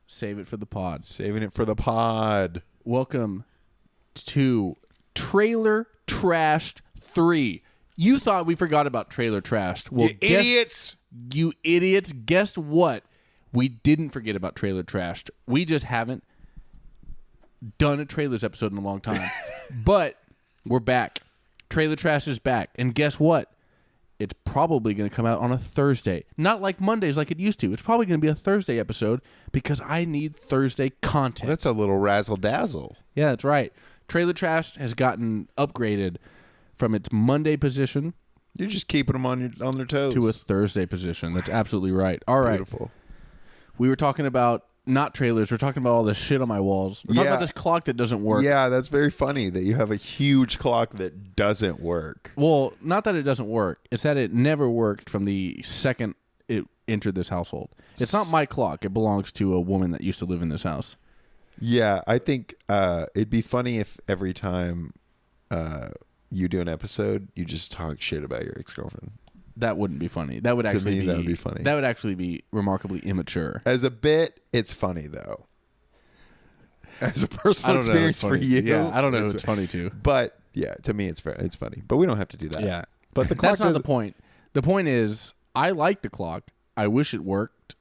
Save it for the pod. Saving it for the pod. Welcome to Trailer Trashed 3. You thought we forgot about Trailer Trashed. Well, You idiots. You idiots. Guess what? We didn't forget about Trailer Trashed. We just haven't done a trailers episode in a long time. But we're back. Trailer Trash is back. And guess what? It's probably going to come out on a Thursday. Not like Mondays like it used to. It's probably going to be a Thursday episode because I need Thursday content. That's a little razzle-dazzle. Yeah, that's right. Trailer Trash has gotten upgraded from its Monday position. You're just keeping them on their toes. To a Thursday position. That's absolutely right. All right. Beautiful. We were talking about not trailers. We're talking about all this shit on my walls. We're talking about this clock that doesn't work. Yeah, that's very funny that you have a huge clock that doesn't work. Well, not that it doesn't work. It's that it never worked from the second it entered this household. It's not my clock. It belongs to a woman that used to live in this house. Yeah, I think it'd be funny if every time you do an episode, you just talk shit about your ex-girlfriend. That wouldn't be funny. That would actually be. That would be funny. That would actually be remarkably immature. As a bit, it's funny though. As a personal experience for you, yeah, I don't know. It's funny too. But yeah, to me, it's funny. But we don't have to do that. Yeah, but the clock that's not the point. The point is, I like the clock. I wish it worked.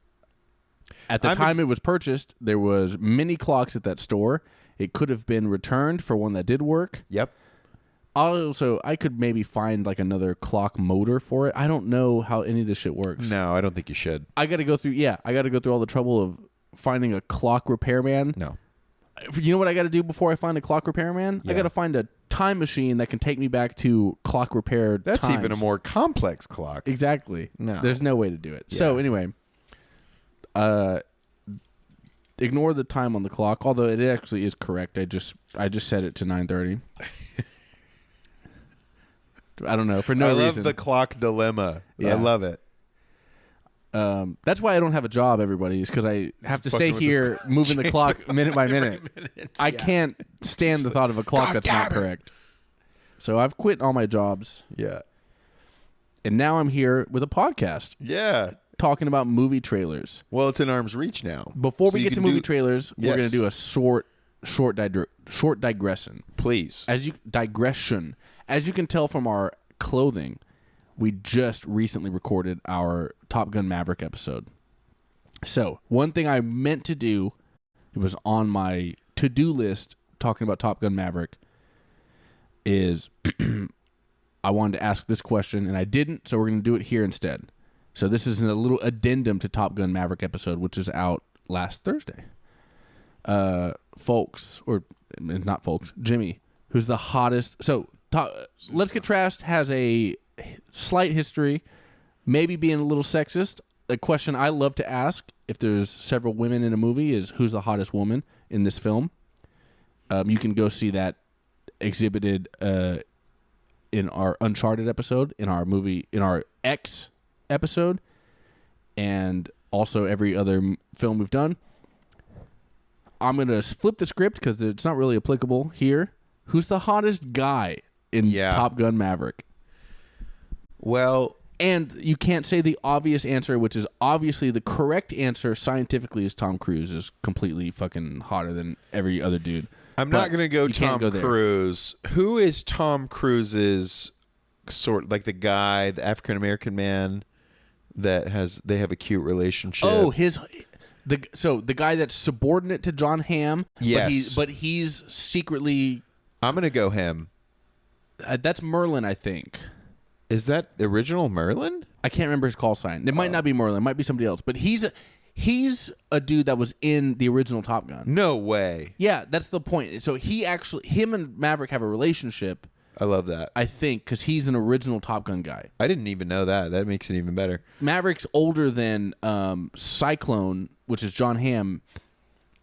At the time it was purchased, there was many clocks at that store. It could have been returned for one that did work. Yep. Also, I could maybe find like another clock motor for it. I don't know how any of this shit works. No, I don't think you should. I got to go through. Yeah, I got to go through all the trouble of finding a clock repairman. No. You know what I got to do before I find a clock repairman? Yeah. I got to find a time machine that can take me back to clock repair. That's times. even a more complex clock. Exactly. No. There's no way to do it. Yeah. So anyway, ignore the time on the clock. Although it actually is correct. I just set it to 9:30. I don't know, for no reason. I love the clock dilemma. Yeah. I love it. That's why I don't have a job, everybody, is because I have to stay here moving the clock minute by minute. I can't stand the thought of a clock that's not correct. So I've quit all my jobs. Yeah. And now I'm here with a podcast. Yeah. Talking about movie trailers. Well, it's in arm's reach now. Before we get to movie trailers, we're going to do a short digression. Please. Digression. As you can tell from our clothing, we just recently recorded our Top Gun Maverick episode. So, one thing I meant to do, it was on my to-do list talking about Top Gun Maverick, is I wanted to ask this question, and I didn't, so we're going to do it here instead. So this is a little addendum to Top Gun Maverick episode, which is out last Thursday. Jimmy, who's the hottest... So, Let's Get Trashed has a slight history, maybe being a little sexist. A question I love to ask if there's several women in a movie is who's the hottest woman in this film. You can go see that exhibited in our Uncharted episode, in our X episode, and also every other film we've done. I'm going to flip the script because it's not really applicable here. Who's the hottest guy in Top Gun Maverick? Well, and you can't say the obvious answer, which is obviously the correct answer scientifically is Tom Cruise is completely fucking hotter than every other dude. I'm not going to go Tom Cruise. Who is Tom Cruise's like the guy, the African American man that they have a cute relationship? Oh, the guy that's subordinate to John Hamm. Yes, but he's secretly. I'm going to go him. That's Merlin, I think. Is that the original Merlin? I can't remember his call sign. It might not be Merlin. It might be somebody else. But he's a dude that was in the original Top Gun. No way. Yeah, that's the point. So him and Maverick have a relationship. I love that. I think because he's an original Top Gun guy. I didn't even know that. That makes it even better. Maverick's older than Cyclone, which is John Hamm.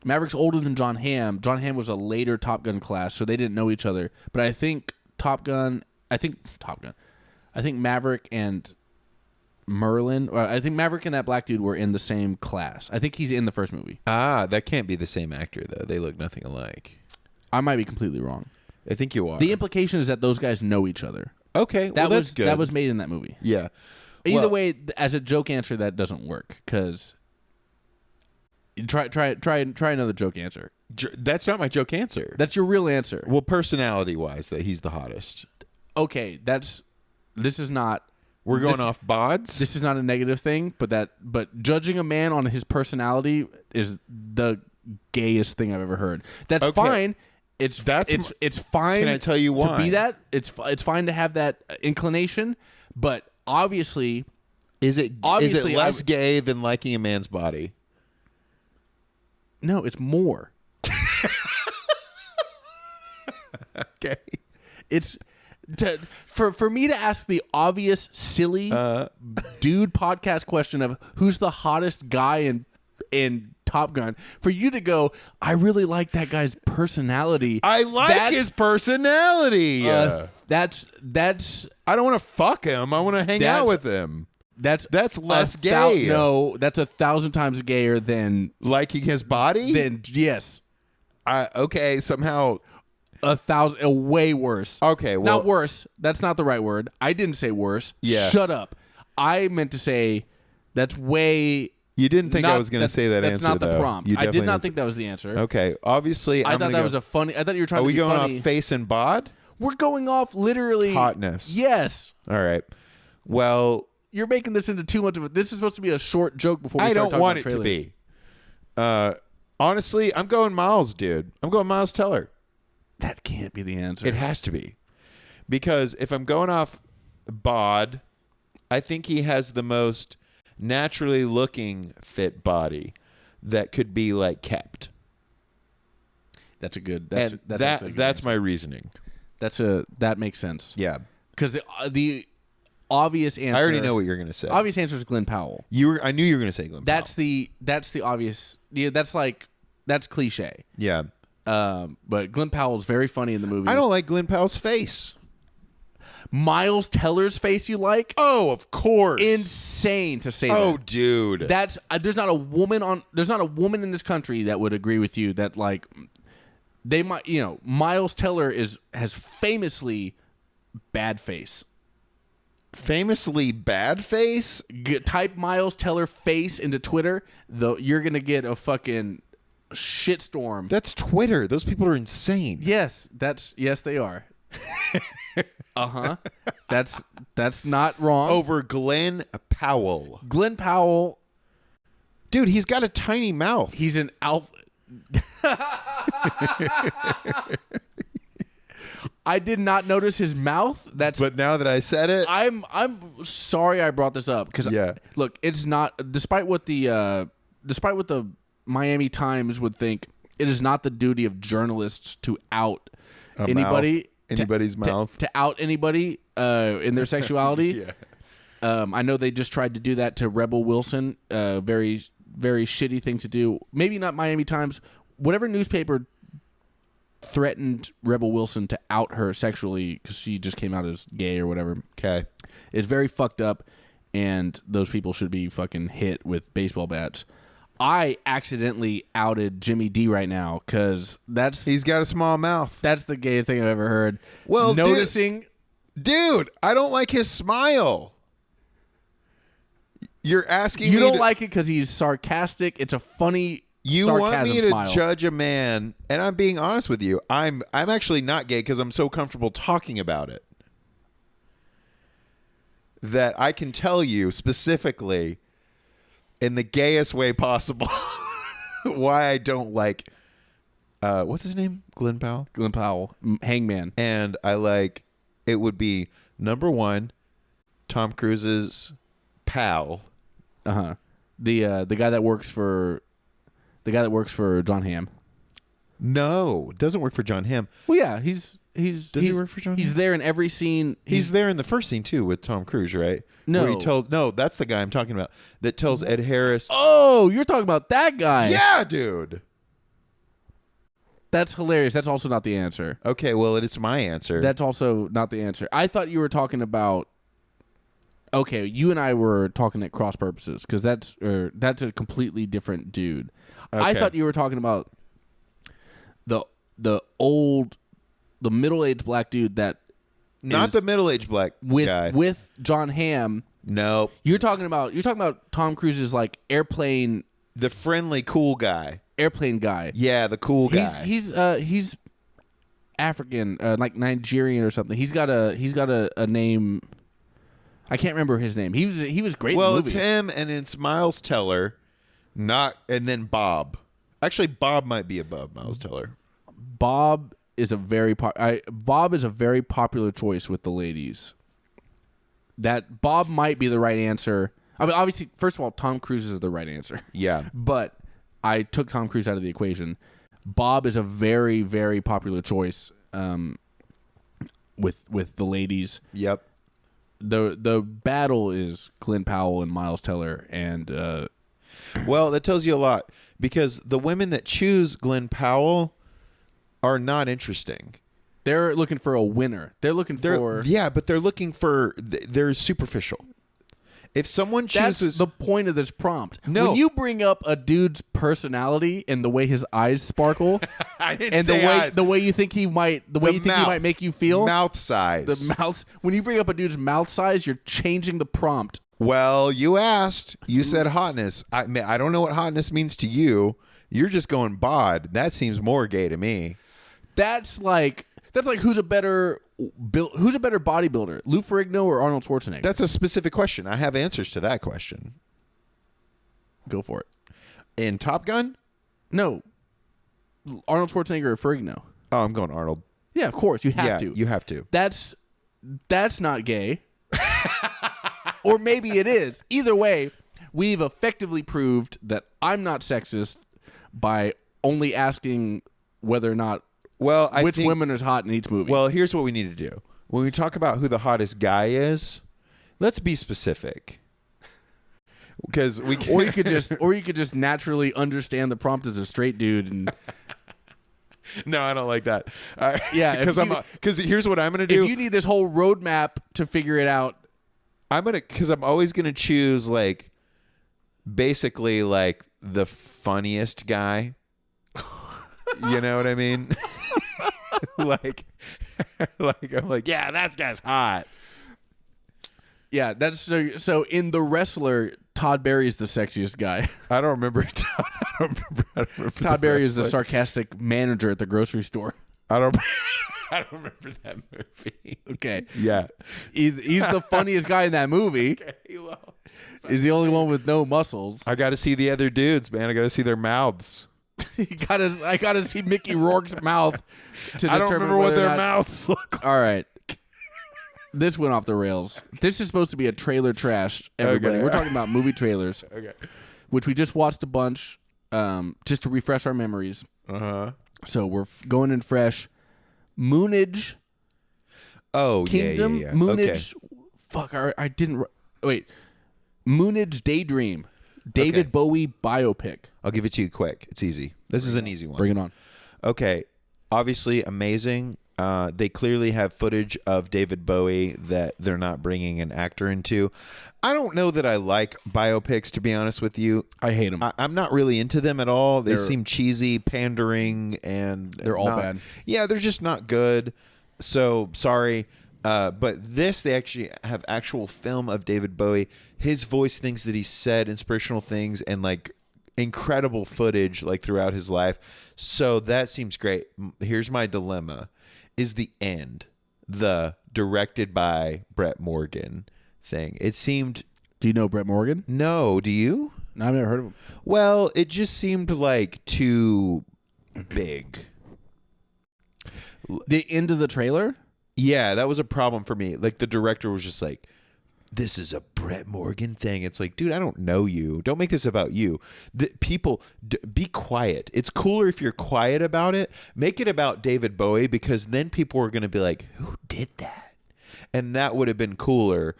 Maverick's older than John Hamm. John Hamm was a later Top Gun class, so they didn't know each other. But I think Maverick and Merlin, or I think Maverick and that black dude were in the same class. I think he's in the first movie. Ah, that can't be the same actor, though. They look nothing alike. I might be completely wrong. I think you are. The implication is that those guys know each other. Okay, that's good. That was made in that movie. Yeah. Either way, as a joke answer, that doesn't work because Try another joke answer. That's not my joke answer. That's your real answer. Well, personality-wise, that he's the hottest. Okay, this is not. We're going off bods. This is not a negative thing, but judging a man on his personality is the gayest thing I've ever heard. That's fine. It's fine. Can I tell you why? To be that, it's fine to have that inclination, but obviously, is it less gay than liking a man's body? No, it's more. Okay. It's for me to ask the obvious silly dude podcast question of who's the hottest guy in Top Gun, for you to go, I really like that guy's personality. I like his personality. That's I don't want to fuck him. I want to hang out with him. That's less gay. No, that's 1,000 times gayer than liking his body. Then yes. Okay, somehow 1,000, way worse. Okay, well, not worse. That's not the right word. I didn't say worse. Yeah. Shut up. I meant to say that's way. You didn't think I was going to say that that's answer. That's not the though. prompt. I did not think that was the answer. Okay, obviously, I thought that was a funny. I thought you were trying to be funny. Are we going off face and bod? We're going off literally hotness. Yes. All right. Well, you're making this into too much of it. This is supposed to be a short joke before we start talking about trailers. I don't want it to be. Honestly, I'm going Miles, dude. I'm going Miles Teller. That can't be the answer. It has to be. Because if I'm going off bod, I think he has the most naturally looking fit body that could be like kept. That's a good. That's my reasoning. That makes sense. Yeah. Because the obvious answer. I already know what you're going to say. Obvious answer is Glenn Powell. I knew you were going to say Glenn Powell. That's the obvious. Yeah, that's cliche. Yeah. But Glenn Powell's very funny in the movie. I don't like Glenn Powell's face. Miles Teller's face you like? Oh, of course. Insane to say that. Oh, dude. That's there's not a woman in this country that would agree with you that like they might, Miles Teller has famously bad face. Famously bad face? Type Miles Teller face into Twitter, though you're going to get a fucking shitstorm. That's Twitter. Those people are insane. Yes, they are. Uh-huh. That's not wrong. Over Glenn Powell. Glenn Powell. Dude, he's got a tiny mouth. He's an alpha. I did not notice his mouth. But now that I said it, I'm sorry I brought this up because look, it's not. Despite what the Miami Times would think, it is not the duty of journalists to out anybody's mouth to out anybody in their sexuality. Yeah. I know they just tried to do that to Rebel Wilson. Very very shitty thing to do. Maybe not Miami Times. Whatever newspaper threatened Rebel Wilson to out her sexually because she just came out as gay or whatever. Okay. It's very fucked up, and those people should be fucking hit with baseball bats. I accidentally outed Jimmy D right now because he's got a small mouth. That's the gayest thing I've ever heard. Well, noticing, dude, I don't like his smile. You're asking you don't like it because he's sarcastic. It's a funny. You want me to smile. Judge a man, and I'm being honest with you. I'm actually not gay because I'm so comfortable talking about it that I can tell you specifically in the gayest way possible why I don't like what's his name? Glenn Powell? Glenn Powell. Hangman. And I like it would be number one, Tom Cruise's pal. Uh-huh. The guy that works for John Hamm. No, it doesn't work for John Hamm. Well, yeah, Does he work for John Hamm? He's there in every scene. He's there in the first scene too with Tom Cruise, right? No. No, that's the guy I'm talking about that tells Ed Harris. Oh, you're talking about that guy. Yeah, dude. That's hilarious. That's also not the answer. Okay, well, it's my answer. That's also not the answer. I thought you were talking about. Okay, you and I were talking at cross purposes because that's a completely different dude. Okay. I thought you were talking about the middle-aged black dude that not the middle-aged black guy with John Hamm. No, you're talking about Tom Cruise's like airplane The friendly, cool guy. Airplane guy. Yeah, the cool guy. He's African, like Nigerian or something. He's got a name. I can't remember his name. He was great. Well, in the it's movies. him, and it's Miles Teller, and then Bob. Actually, Bob might be above Miles Teller. Bob is a very popular choice with the ladies. That Bob might be the right answer. I mean, obviously, first of all, Tom Cruise is the right answer. Yeah. But I took Tom Cruise out of the equation. Bob is a very, very popular choice with the ladies. Yep. The battle is Glenn Powell and Miles Teller, and well, that tells you a lot because the women that choose Glenn Powell are not interesting. They're looking for a winner. They're looking for but they're superficial. If someone chooses, that's the point of this prompt. No. When you bring up a dude's personality and the way his eyes sparkle, I didn't and say eyes. the way you think he might make you feel, mouth size. the mouth. When you bring up a dude's mouth size, you're changing the prompt. Well, you asked. You said hotness. I don't know what hotness means to you. You're just going bod. That seems more gay to me. That's like who's a better bodybuilder, Lou Ferrigno or Arnold Schwarzenegger? That's a specific question. I have answers to that question. Go for it. In Top Gun? No. Arnold Schwarzenegger or Ferrigno? Oh, I'm going Arnold. Yeah, of course. You have to. You have to. That's not gay. Or maybe it is. Either way, we've effectively proved that I'm not sexist by only asking whether or not which women is hot in each movie. Well, here's what we need to do. When we talk about who the hottest guy is, let's be specific. Because we can or you could just naturally understand the prompt as a straight dude and No, I don't like that. Yeah, because here's what I'm going to do. If you need this whole roadmap to figure it out, because I'm always going to choose basically the funniest guy. You know what I mean? I'm like, yeah, that guy's hot. Yeah, that's so in The Wrestler, Todd Barry is the sexiest guy. I don't remember. Todd Barry is the sarcastic manager at the grocery store. I don't remember that movie. Okay. Yeah. He's the funniest guy in that movie. Okay, well. He's the only one with no muscles. I got to see the other dudes, man. I got to see their mouths. I gotta see Mickey Rourke's mouth to I determine don't remember what whether or their not... mouths look like. All right. This went off the rails. This is supposed to be a trailer trash, everybody. Okay. We're talking about movie trailers. Okay. Which we just watched a bunch just to refresh our memories. Uh-huh. So we're going in fresh. Moonage. Oh, Kingdom. yeah. Moonage. Okay. Fuck, I didn't... Wait. Moonage Daydream. David Bowie biopic. I'll give it to you quick. It's easy. This is an easy one. Bring it on. Okay. Obviously, amazing. They clearly have footage of David Bowie that they're not bringing an actor into. I don't know that I like biopics, to be honest with you. I hate them. I'm not really into them at all. They seem cheesy, pandering, and they're all bad. Yeah, they're just not good. So, sorry. But they actually have actual film of David Bowie, his voice, things that he said, inspirational things, and incredible footage throughout his life. So that seems great. Here's my dilemma. Is the end the directed by Brett Morgan thing? It seemed... Do you know Brett Morgan? No. Do you? No, I've never heard of him. Well, it just seemed too big. The end of the trailer? Yeah, that was a problem for me. The director was just like, this is a Brett Morgan thing. It's like, dude, I don't know you. Don't make this about you. People, be quiet. It's cooler if you're quiet about it. Make it about David Bowie, because then people are going to be like, who did that? And that would have been cooler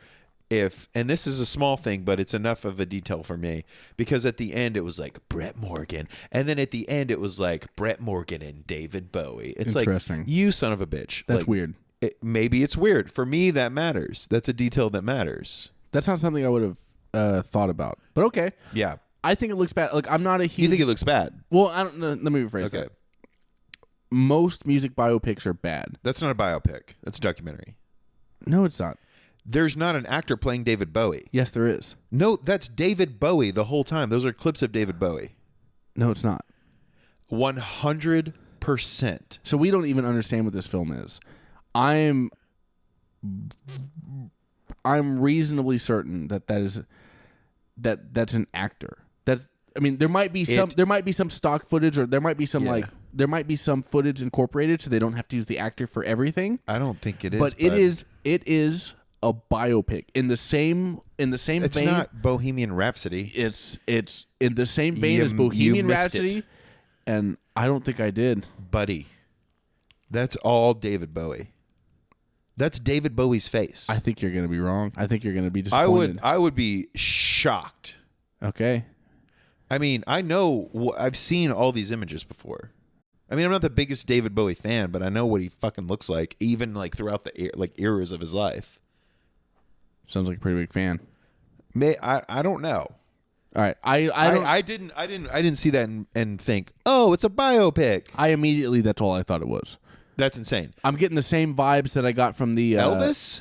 if, and this is a small thing, but it's enough of a detail for me, because at the end it was Brett Morgan. And then at the end it was Brett Morgan and David Bowie. It's interesting. You son of a bitch. That's weird. Maybe it's weird. For me, that matters. That's a detail that matters. That's not something I would have thought about. But okay. Yeah. I think it looks bad. I'm not a huge... You think it looks bad? Well, I don't know. Let me rephrase that. Most music biopics are bad. That's not a biopic. That's a documentary. No, it's not. There's not an actor playing David Bowie. Yes, there is. No, that's David Bowie the whole time. Those are clips of David Bowie. No, it's not. 100%. So we don't even understand what this film is. I'm reasonably certain that's an actor. There might be some stock footage, or there might be some footage incorporated, so they don't have to use the actor for everything. I don't think it is. But it is a biopic in the same It's vein. It's not Bohemian Rhapsody. It's in the same vein as Bohemian Rhapsody, it. And I don't think I did. Buddy, that's all David Bowie. That's David Bowie's face. I think you're going to be wrong. I think you're going to be disappointed. I would be shocked. Okay. I mean, I've seen all these images before. I mean, I'm not the biggest David Bowie fan, but I know what he fucking looks like, even like throughout the eras of his life. Sounds like a pretty big fan. I don't know. All right, I didn't see that and think, oh, it's a biopic. That's all I thought it was. That's insane. I'm getting the same vibes that I got from the Elvis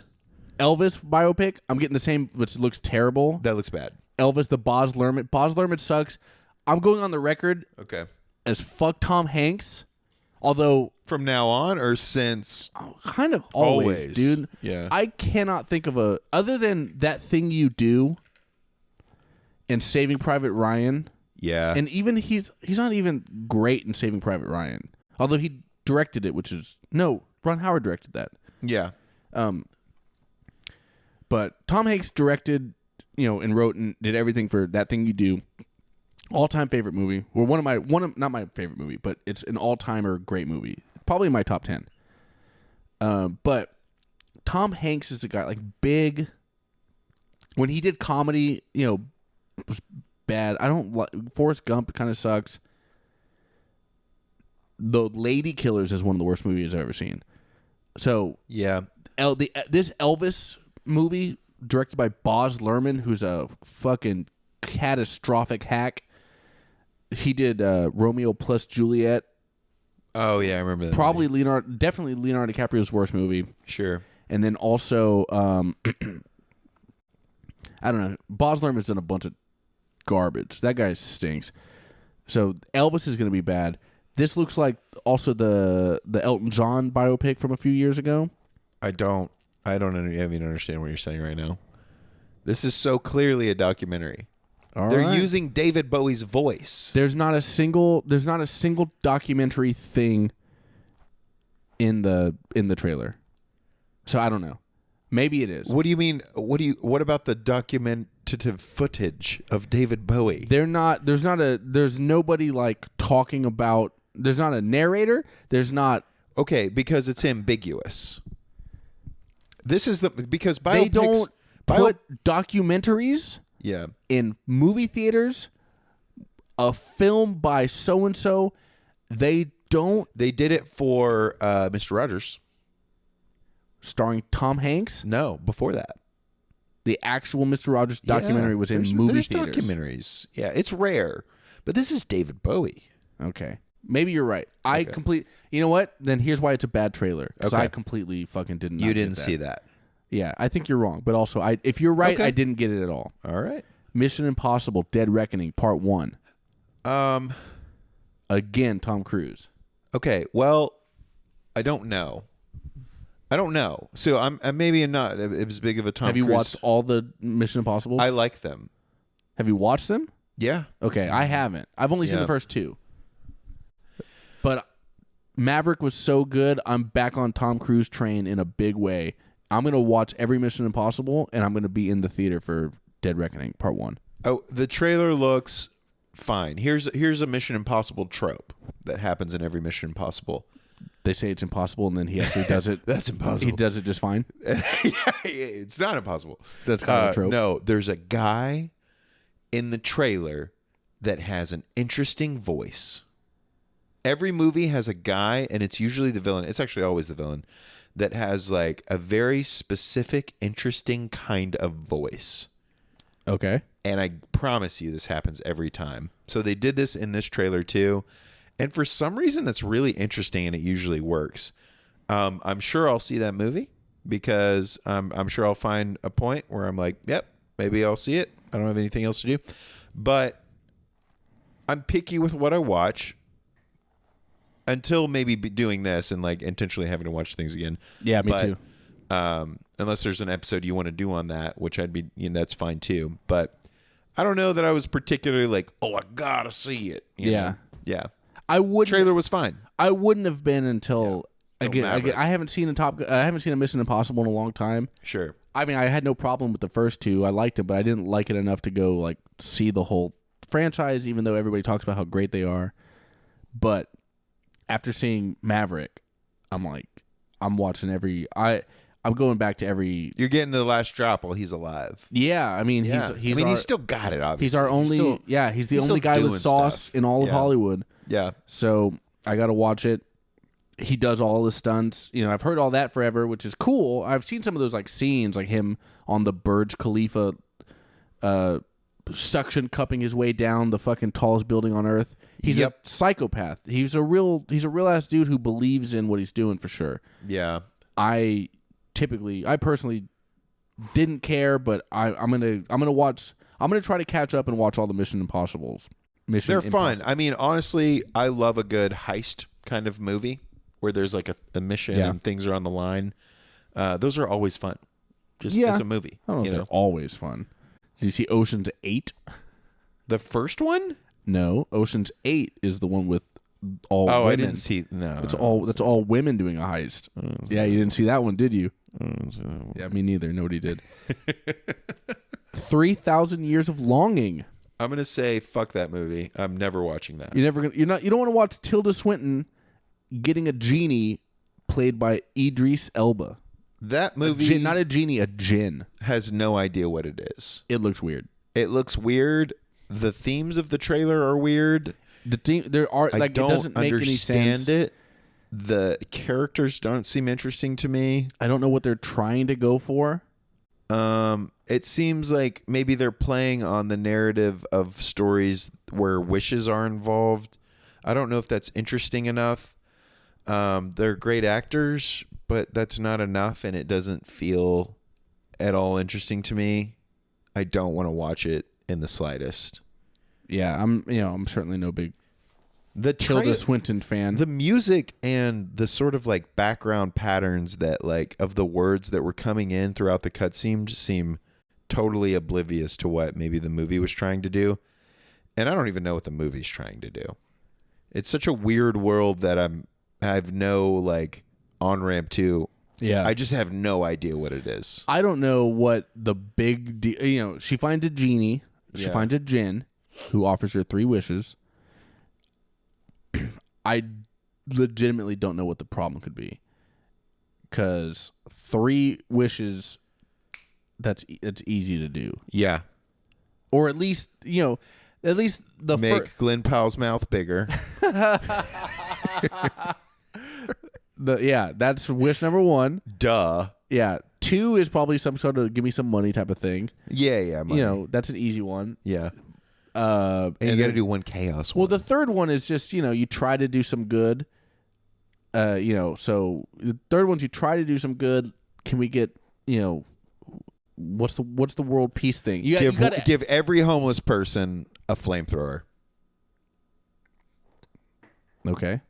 biopic. I'm getting the same, which looks terrible. That looks bad. Elvis, the Baz Luhrmann. Baz Luhrmann sucks. I'm going on the record. Okay. As fuck Tom Hanks. Although from now on or since? Kind of always, dude. Yeah. I cannot think of other than That Thing You Do and Saving Private Ryan. Yeah. And even he's not even great in Saving Private Ryan. Although he directed it, Ron Howard directed that. Yeah. But Tom Hanks directed, and wrote and did everything for That Thing You Do. All-time favorite movie. Well, not my favorite movie, but it's an all-timer great movie. Probably in my top 10. But Tom Hanks is a guy, like, big. When he did comedy, was bad. I don't like Forrest Gump. Kind of sucks. The Lady Killers is one of the worst movies I've ever seen. So yeah, this Elvis movie directed by Baz Luhrmann, who's a fucking catastrophic hack. He did Romeo plus Juliet. Oh yeah, I remember that. Definitely Leonardo DiCaprio's worst movie. Sure. And then also, I don't know. Baz Luhrmann's done a bunch of garbage. That guy stinks. So Elvis is going to be bad. This looks like also the Elton John biopic from a few years ago. I don't even understand what you're saying right now. This is so clearly a documentary. They're using David Bowie's voice. There's not a single documentary thing in the trailer. So I don't know. Maybe it is. What do you mean? What about the documentative footage of David Bowie? There's nobody like talking about. There's not a narrator. There's not. Okay, because it's ambiguous. This is because biopics. They don't put documentaries. Yeah. In movie theaters, a film by so and so, they don't. They did it for Mr. Rogers, starring Tom Hanks. No, before that, the actual Mr. Rogers documentary was in movie theaters. Documentaries, yeah, it's rare, but this is David Bowie. Okay, maybe you're right. You know what? Then here's why it's a bad trailer. Because I completely fucking didn't. You didn't see that. Yeah, I think you're wrong. But also, if you're right, I didn't get it at all. All right. Mission Impossible: Dead Reckoning Part 1. Again, Tom Cruise. Okay. Well, I don't know. So I'm maybe not as big of a Tom Cruise. Have you watched all the Mission Impossibles? I like them. Have you watched them? Yeah. Okay, I haven't. I've only seen the first two. But Maverick was so good, I'm back on Tom Cruise train in a big way. I'm going to watch every Mission Impossible, and I'm going to be in the theater for Dead Reckoning Part 1. Oh, the trailer looks fine. Here's a Mission Impossible trope that happens in every Mission Impossible. They say it's impossible, and then he actually does it. That's impossible. He does it just fine. Yeah, it's not impossible. That's kind of a trope. No, there's a guy in the trailer that has an interesting voice. Every movie has a guy, and it's usually the villain. It's actually always the villain that has like a very specific, interesting kind of voice. Okay. And I promise you this happens every time. So they did this in this trailer too. And for some reason that's really interesting and it usually works. I'm sure I'll see that movie. because I'm sure I'll find a point where I'm like, yep, maybe I'll see it. I don't have anything else to do. But I'm picky with what I watch until maybe doing this and like intentionally having to watch things again. Yeah, me too. Unless there's an episode you want to do on that, which I'd be, that's fine too. But I don't know that I was particularly like, oh, I gotta see it. You know? Yeah. Trailer was fine. I wouldn't have been until again. I haven't seen a Mission Impossible in a long time. Sure. I mean, I had no problem with the first two. I liked it, but I didn't like it enough to go like see the whole franchise, even though everybody talks about how great they are. But after seeing Maverick, I'm like, I'm watching I'm going back to every. You're getting to the last drop while he's alive. Yeah, I mean, he's still got it. Obviously, he's our only. He's the only guy with sauce in all of Hollywood. Yeah. So I got to watch it. He does all the stunts. I've heard all that forever, which is cool. I've seen some of those like scenes, like him on the Burj Khalifa, suction cupping his way down the fucking tallest building on earth. He's a psychopath. He's a real ass dude who believes in what he's doing for sure. Yeah. I personally didn't care, but I'm gonna try to catch up and watch all the Mission Impossibles. They're fun. I mean, honestly, I love a good heist kind of movie where there's like a mission and things are on the line. Those are always fun. Just as a movie. I don't know if they're always fun. Did you see Ocean's 8? The first one? No, Ocean's 8 is the one with all women. I didn't see. No, that's all women doing a heist. Yeah, you didn't see that one, did you? Yeah, me neither. Nobody did. 3,000 Years of Longing. I'm gonna say fuck that movie. I'm never watching that. You don't want to watch Tilda Swinton getting a genie played by Idris Elba. That movie, not a genie, a djinn. Has no idea what it is. It looks weird. The themes of the trailer are weird. It doesn't make any sense. I don't understand it. The characters don't seem interesting to me. I don't know what they're trying to go for. It seems like maybe they're playing on the narrative of stories where wishes are involved. I don't know if that's interesting enough. They're great actors, but that's not enough, and it doesn't feel at all interesting to me. I don't want to watch it in the slightest. Yeah, I'm certainly no big Tilda Swinton fan. The music and the sort of like background patterns that like of the words that were coming in throughout the cutscenes seem totally oblivious to what maybe the movie was trying to do. And I don't even know what the movie's trying to do. It's such a weird world that I have no like on-ramp to. Yeah. I just have no idea what it is. I don't know what the big deal. She finds a genie. She finds a djinn who offers her 3 wishes. I legitimately don't know what the problem could be. Because 3 wishes, that's easy to do. Yeah. Or at least the make Glenn Powell's mouth bigger. That's wish number 1. Duh. Yeah. 2 is probably some sort of give me some money type of thing. Yeah, money. That's an easy one. Yeah. And you got to do one chaos one. Well, the third one is just, you try to do some good. So the third one's you try to do some good. Can we get, what's the world peace thing? You gotta give every homeless person a flamethrower. Okay.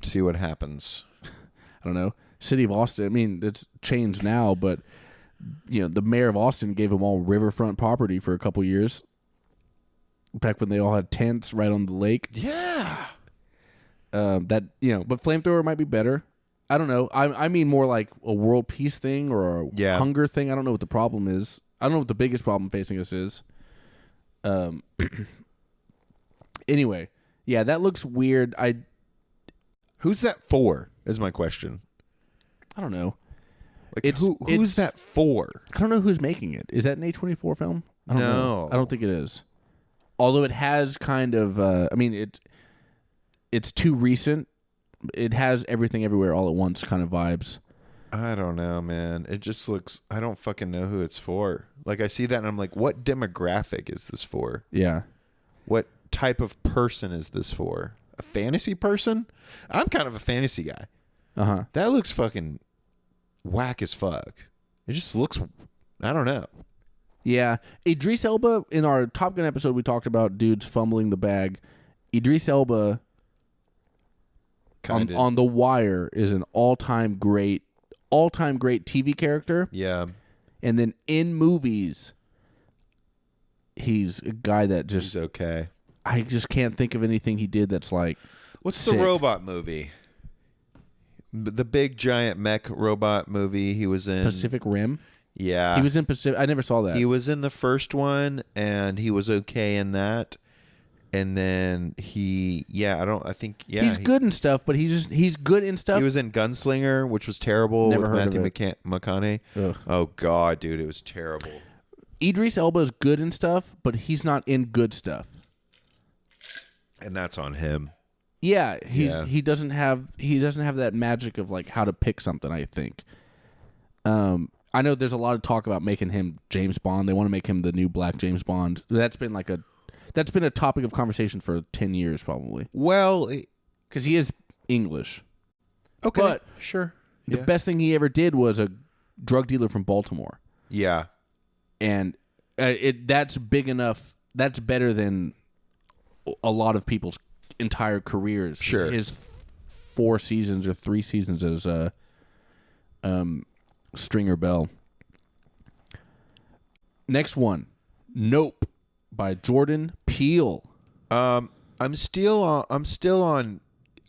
See what happens. I don't know. City of Austin, I mean, it's changed now, but, the mayor of Austin gave them all riverfront property for a couple years. Back when they all had tents right on the lake. Yeah. But flamethrower might be better. I don't know. I mean more like a world peace thing or a hunger thing. I don't know what the problem is. I don't know what the biggest problem facing us is. Anyway, yeah, that looks weird. Who's that for? Is my question. I don't know. Like who's that for? I don't know who's making it. Is that an A24 film? I don't know. know. I don't think it is. Although it has kind of, it's too recent. It has everything everywhere all at once kind of vibes. I don't know, man. It just looks, I don't fucking know who it's for. Like I see that and I'm like, what demographic is this for? Yeah. What type of person is this for? A fantasy person? I'm kind of a fantasy guy. Uh-huh. That looks fucking whack as fuck. It just looks, I don't know. Yeah. Idris Elba, in our Top Gun episode, we talked about dudes fumbling the bag. Idris Elba on The Wire is an all-time great TV character. Yeah. And then in movies, he's a guy that just... He's okay. I just can't think of anything he did that's like... What's sick. the robot movie? The big giant mech robot movie he was in. Pacific Rim? Yeah. He was in Pacific... I never saw that. He was in the first one, and he was okay in that. And then he's good in stuff, but he's good in stuff. He was in Gunslinger, which was terrible Never with heard Matthew of it. McConaughey. Ugh. Oh god, dude, it was terrible. Idris Elba is good in stuff, but he's not in good stuff. And that's on him. Yeah, he doesn't have that magic of like how to pick something, I think. I know there's a lot of talk about making him James Bond. They want to make him the new black James Bond. That's been a topic of conversation for 10 years probably. Well, cuz he is English. Okay. But sure. The best thing he ever did was a drug dealer from Baltimore. Yeah. And that's big enough. That's better than a lot of people's entire careers. Sure. His 4 seasons or 3 seasons as Stringer Bell. Next one, Nope by Jordan Peele. I'm still on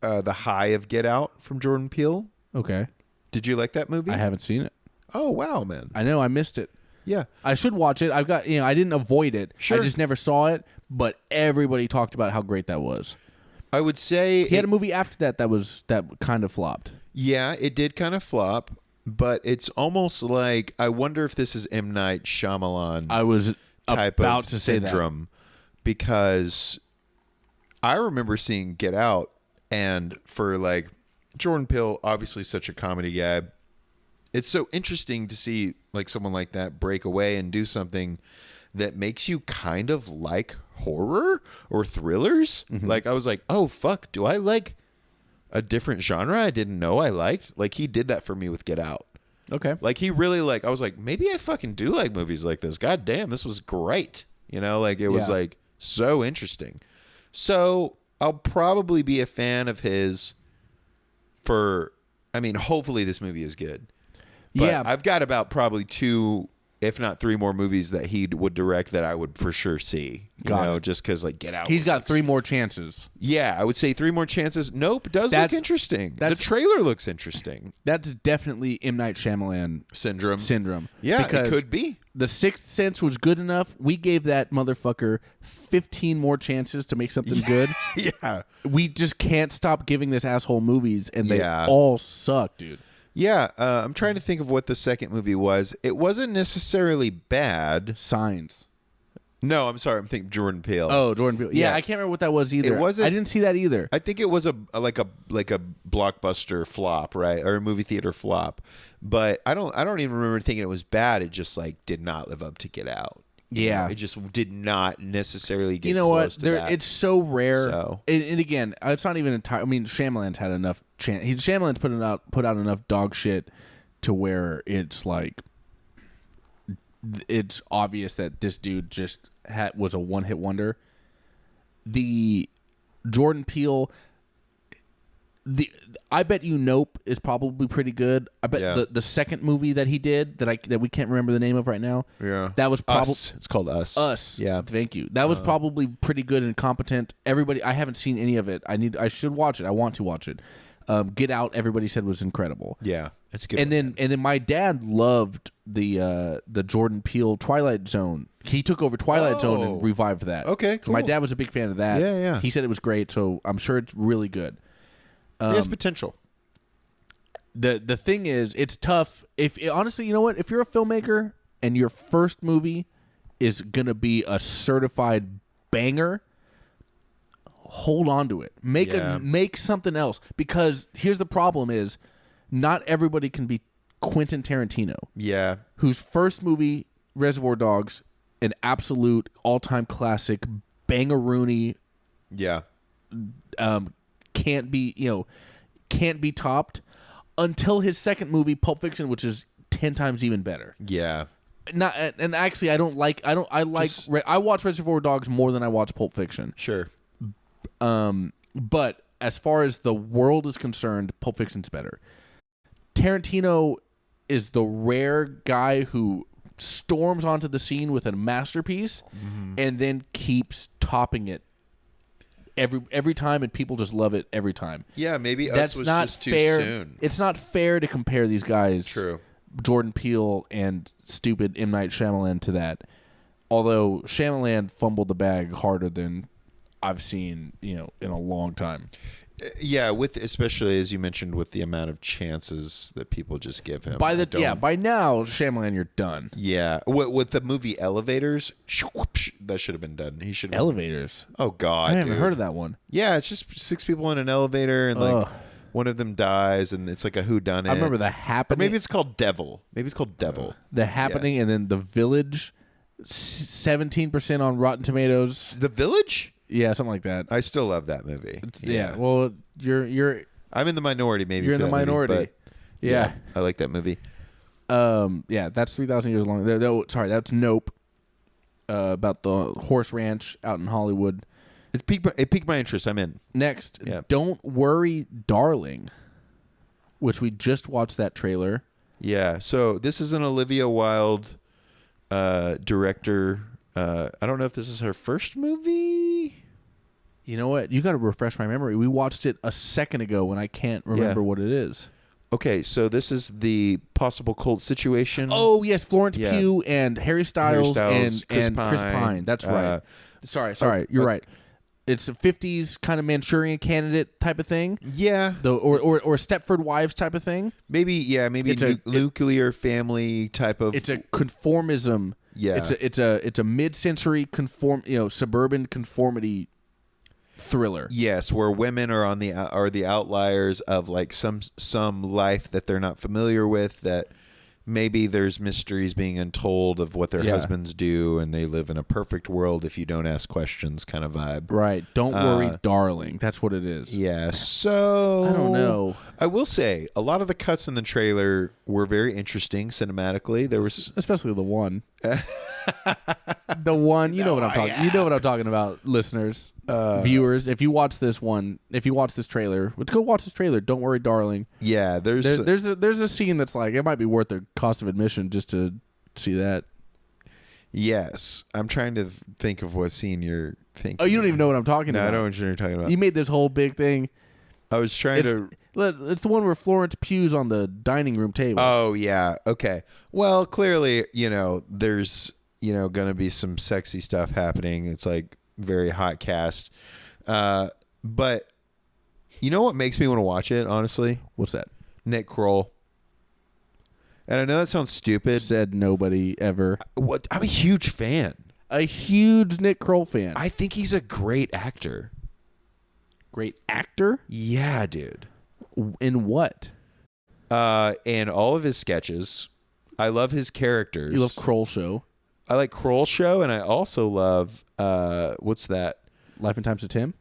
the high of Get Out from Jordan Peele. Okay. Did you like that movie? I haven't seen it. Oh wow, man. I know I missed it. Yeah. I should watch it. I didn't avoid it. Sure. I just never saw it, but everybody talked about how great that was. I would say He had a movie after that kind of flopped. Yeah, it did kind of flop, but it's almost like I wonder if this is M. Night Shyamalan I was type about of to say syndrome because I remember seeing Get Out, and for like Jordan Peele, obviously such a comedy guy, it's so interesting to see like someone like that break away and do something that makes you kind of like horror or thrillers. Mm-hmm. Like I was like, oh fuck, do I like a different genre I didn't know I liked? Like he did that for me with Get Out. Okay. Like he really like, I was like, maybe I fucking do like movies like this. God damn, this was great. You know, like it was like so interesting. So I'll probably be a fan of his hopefully this movie is good. But yeah. I've got about probably 2, if not 3 more movies that he would direct that I would for sure see. You know, just because like Get Out. He's was got like, 3 more chances. Yeah, I would say 3 more chances. Nope, does look interesting. The trailer looks interesting. That's definitely M. Night Shyamalan syndrome. Yeah, because it could be. The Sixth Sense was good enough. We gave that motherfucker 15 more chances to make something good. Yeah. We just can't stop giving this asshole movies, and they Yeah. all suck, dude. Yeah, I'm trying to think of what the second movie was. It wasn't necessarily bad. Signs. No, I'm sorry. I'm thinking Jordan Peele. Oh, Jordan Peele. Yeah, Yeah. I can't remember what that was either. It wasn't- I didn't see that either. I think it was a blockbuster flop, right, or a movie theater flop. But I don't even remember thinking it was bad. It just like did not live up to Get Out. Yeah. It just did not necessarily get You know close what? to that. It's so rare. So. And again, it's not even entire. I mean, Shyamalan's had enough chance. Shyamalan's put out enough dog shit to where it's like it's obvious that this dude just was a one-hit wonder. The Jordan Peele, I bet you Nope is probably pretty good. I bet the second movie that he did that we can't remember the name of right now. Yeah, that was probably Us. It's called Us. Us. Yeah, thank you. That was probably pretty good and competent. Everybody, I haven't seen any of it. I should watch it. I want to watch it. Get Out. Everybody said was incredible. Yeah, it's good. And then my dad loved the Jordan Peele Twilight Zone. He took over Twilight Zone and revived that. Okay, cool. My dad was a big fan of that. Yeah. He said it was great, so I'm sure it's really good. It has potential. The thing is, it's tough. Honestly, you know what? If you're a filmmaker and your first movie is gonna be a certified banger, hold on to it. Make something else, because here's the problem: is not everybody can be Quentin Tarantino. Yeah, whose first movie, Reservoir Dogs, an absolute all-time classic, bangaroony. Yeah. Can't be topped. until his second movie, Pulp Fiction, which is 10 times even better. Yeah. Not and actually, I watch Reservoir Dogs more than I watch Pulp Fiction. Sure. But as far as the world is concerned, Pulp Fiction's better. Tarantino is the rare guy who storms onto the scene with a masterpiece and then keeps topping it every time, and people just love it every time. Yeah, maybe That's Us was not just fair. too soon. It's not fair to compare these guys. True. Jordan Peele and stupid M. Night Shyamalan to that. Although Shyamalan fumbled the bag harder than I've seen, in a long time. Yeah, especially as you mentioned, with the amount of chances that people just give him. By now, Shyamalan, you're done. Yeah, with the movie Elevators, that should have been done. He should have Elevators. Oh God, I haven't dude. heard of that one. Yeah, it's just 6 people in an elevator, and like one of them dies, and it's like a whodunit. I remember The Happening. Or maybe it's called Devil. The Happening, and then The Village. 17% on Rotten Tomatoes. The Village. Yeah, something like that. I still love that movie. Yeah. Well, you're I'm in the minority. Maybe you're in for the that movie, minority. but Yeah. I like that movie. Yeah, that's 3,000 Years Long. Sorry, that's Nope. About the horse ranch out in Hollywood. It piqued my interest. I'm in. Next, Yeah. Don't Worry, Darling, which we just watched that trailer. Yeah. So this is an Olivia Wilde director. I don't know if this is her first movie. You know what? You got to refresh my memory. We watched it a second ago, and I can't remember what it is. Okay, so this is the possible cult situation. Oh yes, Florence Pugh and Harry Styles, and Chris Chris Pine. That's right. Sorry, you're right. It's a 50s kind of Manchurian Candidate type of thing. Yeah. Or Stepford Wives type of thing. Maybe It's a nuclear family type of. It's a conformism. Yeah. It's a mid-century suburban conformity thriller. Yes, where women are the outliers of like some life that they're not familiar with, that maybe there's mysteries being untold of what their husbands do, and they live in a perfect world if you don't ask questions kind of vibe. Right. Don't worry, darling. That's what it is. Yeah. So I don't know. I will say a lot of the cuts in the trailer were very interesting cinematically. There was especially the one. The one, you know what I'm talking. You know what I'm talking about, listeners, viewers. If you watch this trailer, let's go watch this trailer. Don't worry, darling. Yeah, there's a scene that's like it might be worth the cost of admission just to see that. Yes, I'm trying to think of what scene you're thinking. Oh, you don't even know what I'm talking about. No, I don't know what you're talking about. You made this whole big thing. I was trying to. It's the one where Florence Pugh's on the dining room table. Oh yeah, okay. Well, clearly, there's going to be some sexy stuff happening. It's like very hot cast. But you know what makes me want to watch it, honestly? What's that? Nick Kroll. And I know that sounds stupid. Said nobody ever. I'm a huge fan. A huge Nick Kroll fan. I think he's a great actor. Great actor? Yeah, dude. In what? And all of his sketches. I love his characters. You love Kroll Show. I like Kroll Show, and I also love what's that? Life and Times of Tim?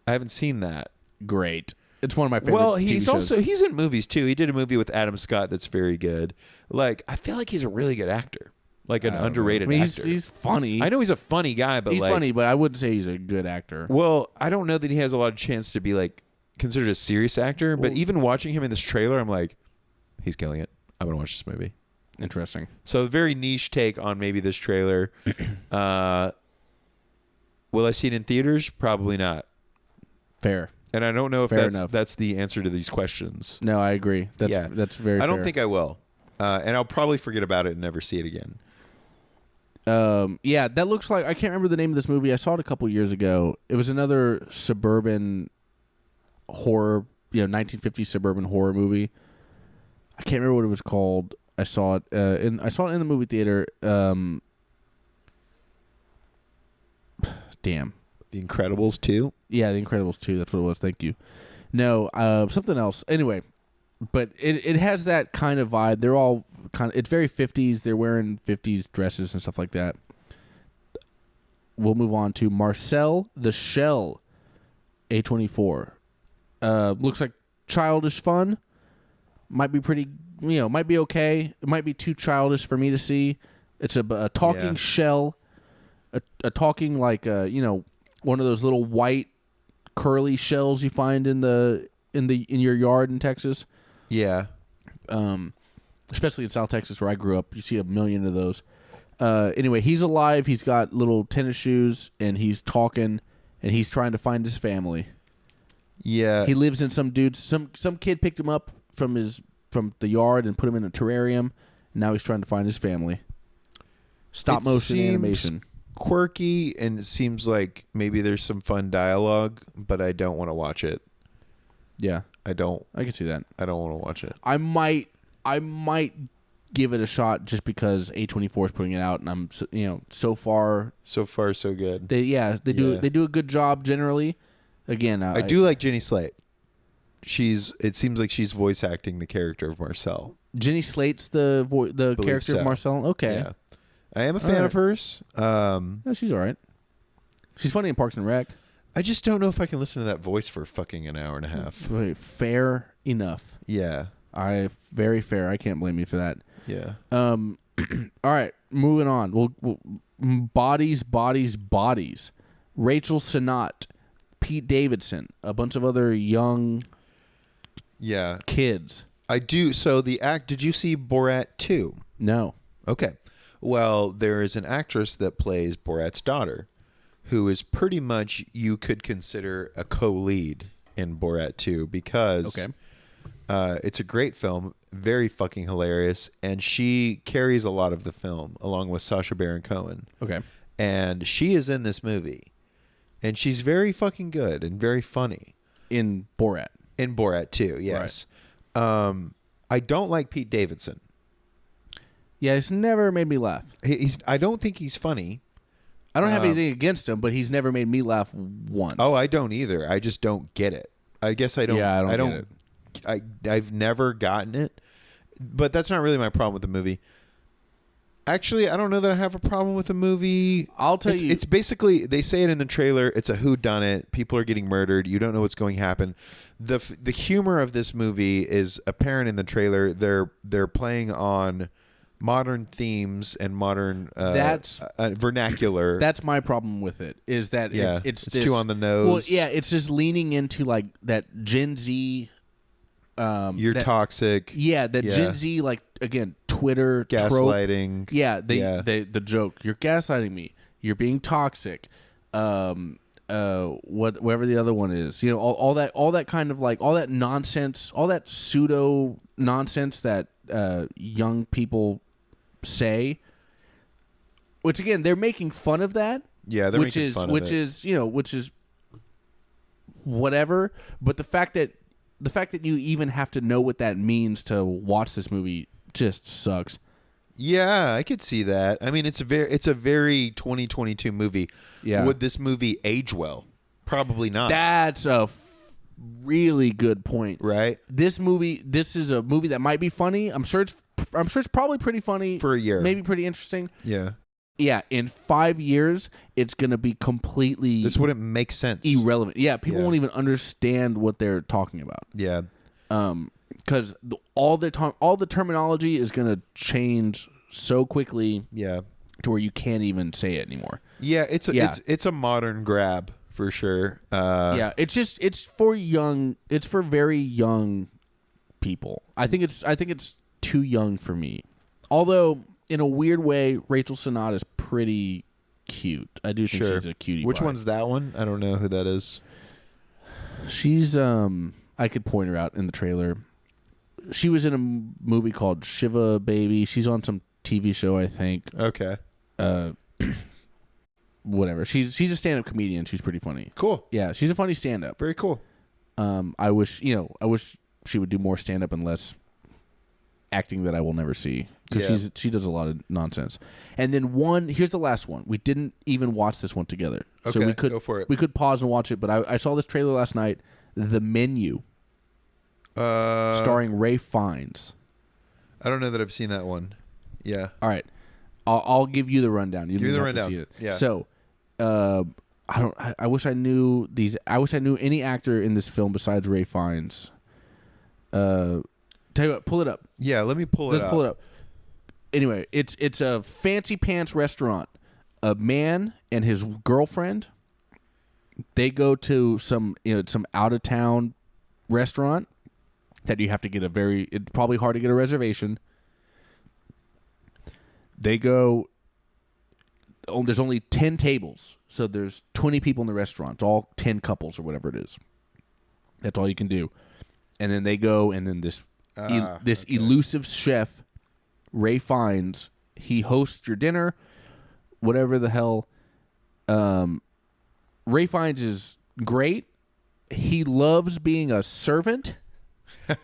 I haven't seen that. Great. It's one of my favorite. Well, TV he's in movies too. He did a movie with Adam Scott that's very good. Like, I feel like he's a really good actor. Like an underrated actor. He's funny. I know he's a funny guy, but he's funny, but I wouldn't say he's a good actor. Well, I don't know that he has a lot of chance to be like considered a serious actor, but even watching him in this trailer, I'm like, he's killing it. I'm gonna watch this movie. Interesting. So, a very niche take on maybe this trailer. Will I see it in theaters? Probably not. Fair. And I don't know if enough. that's the answer to these questions. No, I agree. That's very fair. I don't think I will. And I'll probably forget about it and never see it again. Yeah, that looks like... I can't remember the name of this movie. I saw it a couple years ago. It was another suburban horror, 1950s suburban horror movie. I can't remember what it was called. I saw it in the movie theater. Damn. The Incredibles 2? Yeah, The Incredibles 2. That's what it was. Thank you. No, something else. Anyway, but it has that kind of vibe. They're all it's very 50s. They're wearing 50s dresses and stuff like that. We'll move on to Marcel the Shell, A24. Looks like childish fun. Might be pretty, might be okay. It might be too childish for me to see. It's a talking shell, a talking like one of those little white curly shells you find in your yard in Texas. Yeah. Especially in South Texas where I grew up, you see a million of those. Anyway, he's alive. He's got little tennis shoes, and he's talking, and he's trying to find his family. Yeah. He lives in some kid picked him up from the yard and put him in a terrarium. And now he's trying to find his family. Stop motion animation. Quirky, and it seems like maybe there's some fun dialogue, but I don't want to watch it. Yeah, I can see that. don't want to watch it. I might give it a shot just because A24 is putting it out, and I'm so far so good. They do a good job generally. Again, I do like Jenny Slate. It seems like she's voice acting the character of Marcel. Jenny Slate's the character of Marcel. Okay, yeah. I am a fan of hers. She's all right. She's funny in Parks and Rec. I just don't know if I can listen to that voice for fucking an hour and a half. Fair enough. Yeah. Very fair. I can't blame you for that. Yeah. All right, moving on. We'll bodies. Rachel Sennott, Pete Davidson, a bunch of other young kids. I do. So did you see Borat 2? No. Okay. Well, there is an actress that plays Borat's daughter who is pretty much, you could consider a co-lead in Borat 2 because it's a great film, very fucking hilarious, and she carries a lot of the film along with Sacha Baron Cohen. Okay. And she is in this movie, and she's very fucking good and very funny. In Borat. In Borat 2, yes. Right. I don't like Pete Davidson. Yeah, he's never made me laugh. I don't think he's funny. I don't have anything against him, but he's never made me laugh once. Oh, I don't either. I just don't get it. I guess I don't. Yeah, I don't get it. I've never gotten it, but that's not really my problem with the movie. Actually, I don't know that I have a problem with the movie. I'll tell you. It's basically, they say it in the trailer, it's a whodunit. People are getting murdered. You don't know what's going to happen. The humor of this movie is apparent in the trailer. They're playing on modern themes and modern vernacular. That's my problem with it. Is that it's too on the nose. Well, yeah, it's just leaning into like that Gen Z. You're toxic. Yeah, that Gen Z, like, again, Twitter gaslighting. Trope. Yeah, the joke. You're gaslighting me. You're being toxic. Whatever the other one is. All that kind of like all that nonsense, all that pseudo nonsense that young people say. Which again, they're making fun of that. Yeah, they're making fun of it. Which is whatever. But the fact that you even have to know what that means to watch this movie just sucks. Yeah, I could see that. I mean, it's a very 2022 movie. Yeah. Would this movie age well? Probably not. That's a really good point. Right? This is a movie that might be funny. I'm sure it's probably pretty funny for a year. Maybe pretty interesting. Yeah. Yeah, in 5 years, it's going to be completely... This wouldn't make sense. Irrelevant. Yeah, people won't even understand what they're talking about. Yeah. Because all the terminology is going to change so quickly. Yeah. To where you can't even say it anymore. Yeah, it's a modern grab for sure. Yeah, it's for very young people. I think it's too young for me. Although, in a weird way, Rachel Sennott is pretty cute. I do think she's a cutie. Which one's that one? I don't know who that is. She's I could point her out in the trailer. She was in a movie called Shiva Baby. She's on some TV show, I think. Okay. Whatever. She's a stand-up comedian. She's pretty funny. Cool. Yeah, she's a funny stand-up. Very cool. I wish she would do more stand-up and less acting that I will never see, because she does a lot of nonsense. And then here's the last one. We didn't even watch this one together. Okay, so we could go for it. We could pause and watch it, but I saw this trailer last night, The Menu, starring Ray Fiennes. I don't know that I've seen that one. Yeah. All right. I'll give you the rundown. You give me the rundown. See it. Yeah. So, I wish I knew these. I wish I knew any actor in this film besides Ray Fiennes. Tell you what, pull it up. Yeah, let me pull it up. Let's pull it up. Anyway, it's a fancy pants restaurant. A man and his girlfriend, they go to some out of town restaurant that you have to get it's probably hard to get a reservation. They go. Oh, there's only 10 tables, so there's 20 people in the restaurant. It's all 10 couples or whatever it is. That's all you can do. And then they go, and then this elusive chef, Ray Fiennes, he hosts your dinner, whatever the hell. Ray Fiennes is great. He loves being a servant.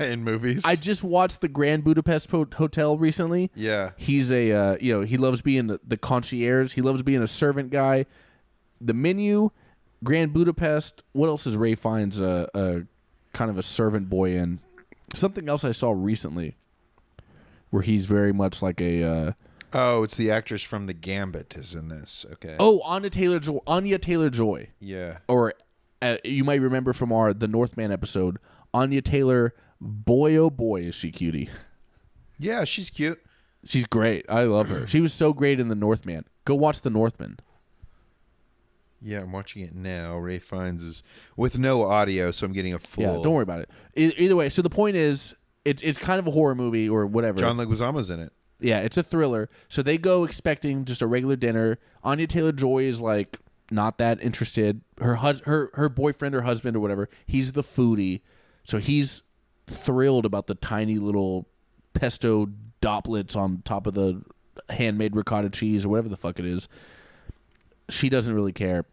In movies. I just watched the Grand Budapest Hotel recently. Yeah. He's a, he loves being the concierge. He loves being a servant guy. The Menu, Grand Budapest. What else is Ray Fiennes a kind of a servant boy in? Something else I saw recently where he's very much like a... it's the actress from The Gambit is in this. Okay. Oh, Anya Taylor-Joy. Yeah. Or you might remember from the Northman episode, Anya Taylor, boy oh boy is she cutie. Yeah, she's cute. She's great. I love her. She was so great in The Northman. Go watch The Northman. Yeah, I'm watching it now. Ray Fiennes is with no audio, so I'm getting a full... Yeah, don't worry about it. Either way, so the point is, it's kind of a horror movie or whatever. John Leguizamo's in it. Yeah, it's a thriller. So they go expecting just a regular dinner. Anya Taylor-Joy is like not that interested. Her boyfriend or husband or whatever, he's the foodie. So he's thrilled about the tiny little pesto droplets on top of the handmade ricotta cheese or whatever the fuck it is. She doesn't really care.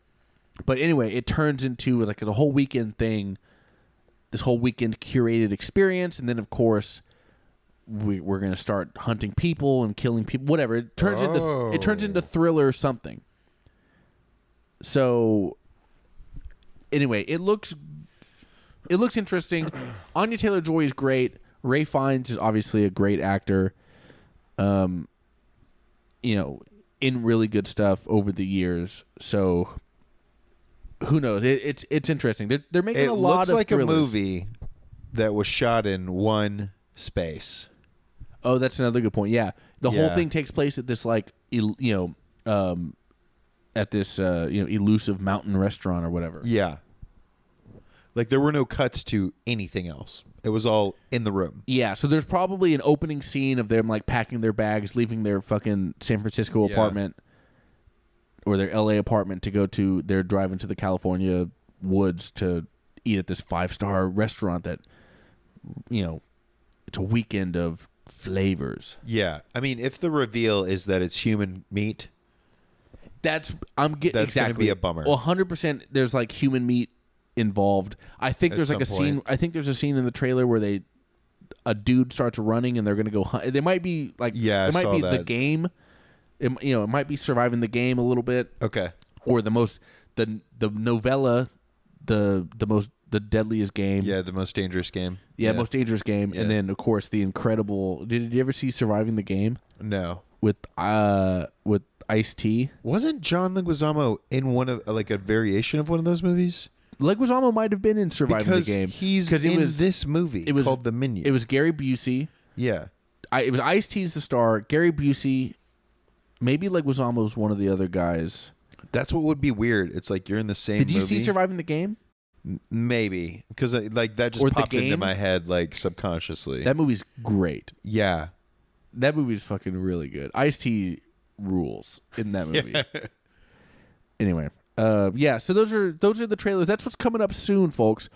But anyway, it turns into like a whole weekend thing, this whole weekend curated experience. And then, of course, we're going to start hunting people and killing people, whatever. It turns into thriller something. So anyway, it looks interesting. Anya Taylor-Joy is great. Ray Fiennes is obviously a great actor. In really good stuff over the years. So who knows? It's interesting. They're making a lot of. It looks like thrillers. a movie that was shot in one space. Oh, that's another good point. Yeah, the whole thing takes place at this elusive mountain restaurant or whatever. Yeah. Like there were no cuts to anything else. It was all in the room. Yeah, so there's probably an opening scene of them like packing their bags, leaving their fucking San Francisco apartment or their LA apartment to go to they're driving to the California woods to eat at this 5-star restaurant that it's a weekend of flavors. Yeah. I mean, if the reveal is that it's human meat, that's going to be a bummer. Well, 100% there's like human meat involved. I think there's like a scene. I think there's a scene in the trailer where a dude starts running and they're going to go hunt. They might be like it might be the game. It might be surviving the game a little bit. Okay. Or the novella, the deadliest game. Yeah, the most dangerous game. Yeah, most dangerous game. Yeah. And then of course the incredible. Did you ever see Surviving the Game? No. With Ice-T. Wasn't John Leguizamo in one of like a variation of one of those movies? Leguizamo might have been in Surviving the Game. He's in this movie called The Menu. It was Gary Busey. Yeah. It was Ice-T's the star. Gary Busey. Maybe Leguizamo's one of the other guys. That's what would be weird. It's like you're in the same movie. Did you see Surviving the Game? Maybe. Because like that just popped into my head like subconsciously. That movie's great. Yeah. That movie's fucking really good. Ice-T rules in that movie. Yeah. Anyway. So those are the trailers. That's what's coming up soon, folks.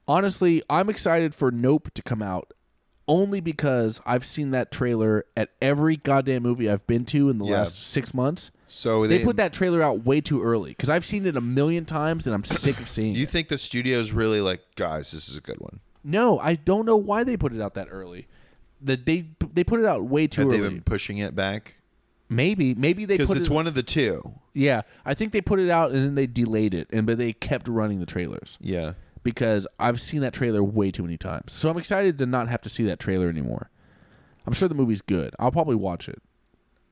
Honestly, I'm excited for Nope to come out only because I've seen that trailer at every goddamn movie I've been to in the last 6 months. So they put that trailer out way too early because I've seen it a million times and I'm sick of seeing it. You think the studio's really like, guys, this is a good one? No, I don't know why they put it out that early. They put it out way too early. Have they been pushing it back? Maybe they put it... Because it's one of the two. Yeah, I think they put it out and then they delayed it, but they kept running the trailers. Yeah. Because I've seen that trailer way too many times. So I'm excited to not have to see that trailer anymore. I'm sure the movie's good. I'll probably watch it.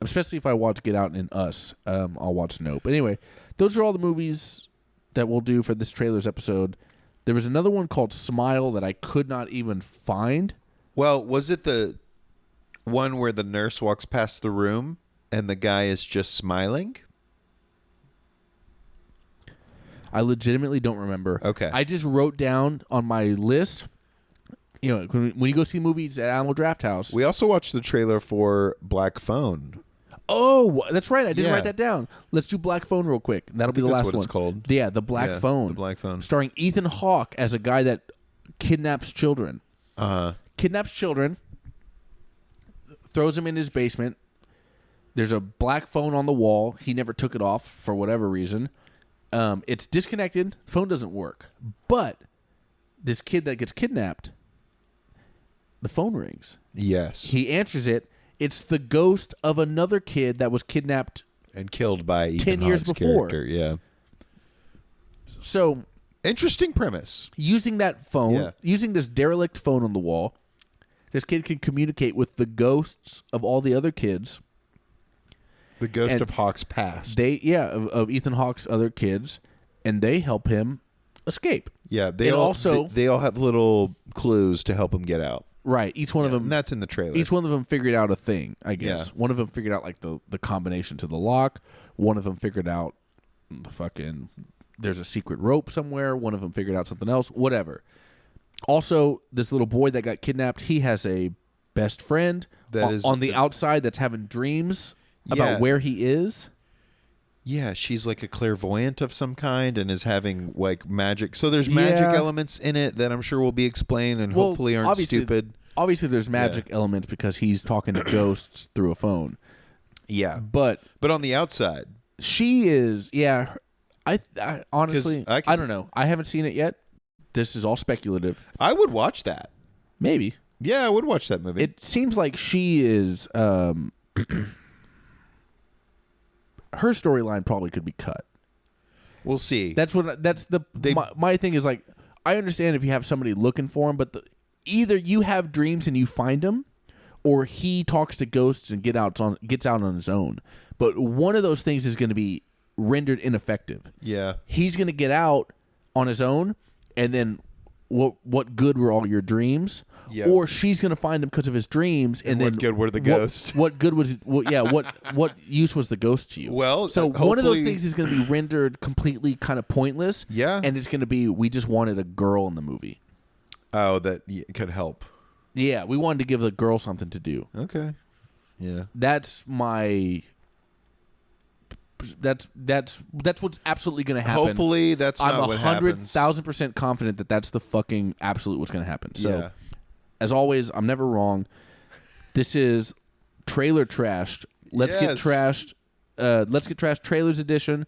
Especially if I watch Get Out and Us, I'll watch Nope. But anyway, those are all the movies that we'll do for this trailers episode. There was another one called Smile that I could not even find Well, was it the one where the nurse walks past the room and the guy is just smiling? I legitimately don't remember. Okay. I just wrote down on my list, when you go see movies at Animal Draft House. We also watched the trailer for Black Phone. Oh, that's right. I didn't Yeah. write that down. Let's do Black Phone real quick. That'll be the that's last what one. it's called. Yeah, The Black Phone. The Black Phone. Starring Ethan Hawke as a guy that kidnaps children. Uh-huh. Kidnaps children, throws them in his basement. There's a black phone on the wall. He never took it off for whatever reason. It's disconnected. The phone doesn't work. But this kid that gets kidnapped, the phone rings. Yes. He answers it. It's the ghost of another kid that was kidnapped And killed by Ethan 10 years Hawke's before. character. Yeah. So Interesting premise. using that phone, Yeah. using this derelict phone on the wall, this kid can communicate with the ghosts of all the other kids. The ghost And of Hawke's past. Of Ethan Hawke's other kids, and they help him escape. Yeah, they And all also- they all have little clues to help him get out. Right. Each one of And them. that's in the trailer. Each one of them figured out a thing. I guess Yeah. one of them figured out like the combination to the lock. One of them figured out the fucking. There's a secret rope somewhere. One of them figured out something else. Whatever. Also, this little boy that got kidnapped, he has a best friend That is- on the outside that's having dreams Yeah. about where he is. Yeah, she's like a clairvoyant of some kind and is having like magic. So there's magic Yeah. elements in it that I'm sure will be explained and Well, hopefully aren't obviously- stupid. Obviously, there's magic elements because he's talking to ghosts through a phone. Yeah. But But on the outside, she is, yeah. I honestly, 'Cause I don't know. I haven't seen it yet. This is all speculative. I would watch that. Maybe. Yeah, I would watch that movie. It seems like she is. Her storyline probably could be cut. We'll see. That's what. That's the. My thing is like, I understand if you have somebody looking for him, but either you have dreams and you find him, or he talks to ghosts and gets out on his own. But one of those things is going to be rendered ineffective. Yeah. He's going to get out on his own, and then what good were all your dreams? Yeah. Or she's going to find him because of his dreams, and then what good were the ghosts? What good was? What use was the ghost to you? Well, so one of those hopefully- things is going to be rendered completely kind of pointless. Yeah. and it's going to be we just wanted a girl in the movie. Oh, that could help. Yeah, we wanted to give the girl something to do. Okay. Yeah. That's my. That's what's absolutely going to happen. Hopefully that's not I'm what happens. 100,000% confident that that's the fucking absolute what's going to happen. So, Yeah. as always, I'm never wrong. This is Trailer Trashed. Let's get Yes. trashed. Let's get trashed trailers edition.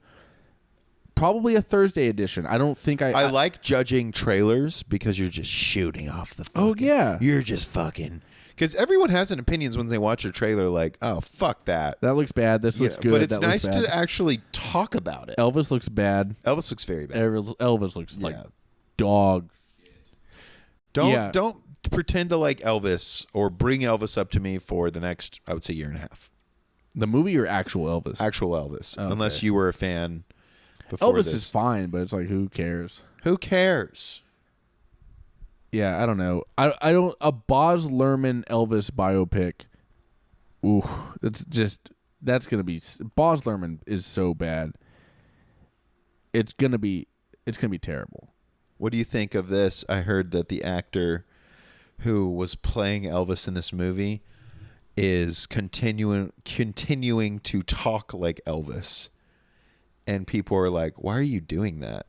Probably a Thursday edition. I don't think I like judging trailers because you're just shooting off the fucking, Oh, yeah. You're just fucking because everyone has an opinions when they watch a trailer like, oh, fuck that. That looks bad. This looks good. But it's That looks nice bad. to actually talk about it. Elvis looks bad. Elvis looks very bad. Elvis looks like Yeah. dog. Yeah. Don't pretend to like Elvis or bring Elvis up to me for the next, I would say, year and a half. The movie or actual Elvis? Actual Elvis. Okay. Unless you were a fan before Elvis this. is fine, but it's like, who cares? Who cares? Yeah, I don't know. I don't a Baz Luhrmann Elvis biopic. Ooh, that's gonna be Baz Luhrmann is so bad. It's gonna be terrible. What do you think of this? I heard that the actor who was playing Elvis in this movie is continuing to talk like Elvis. And people are like, why are you doing that?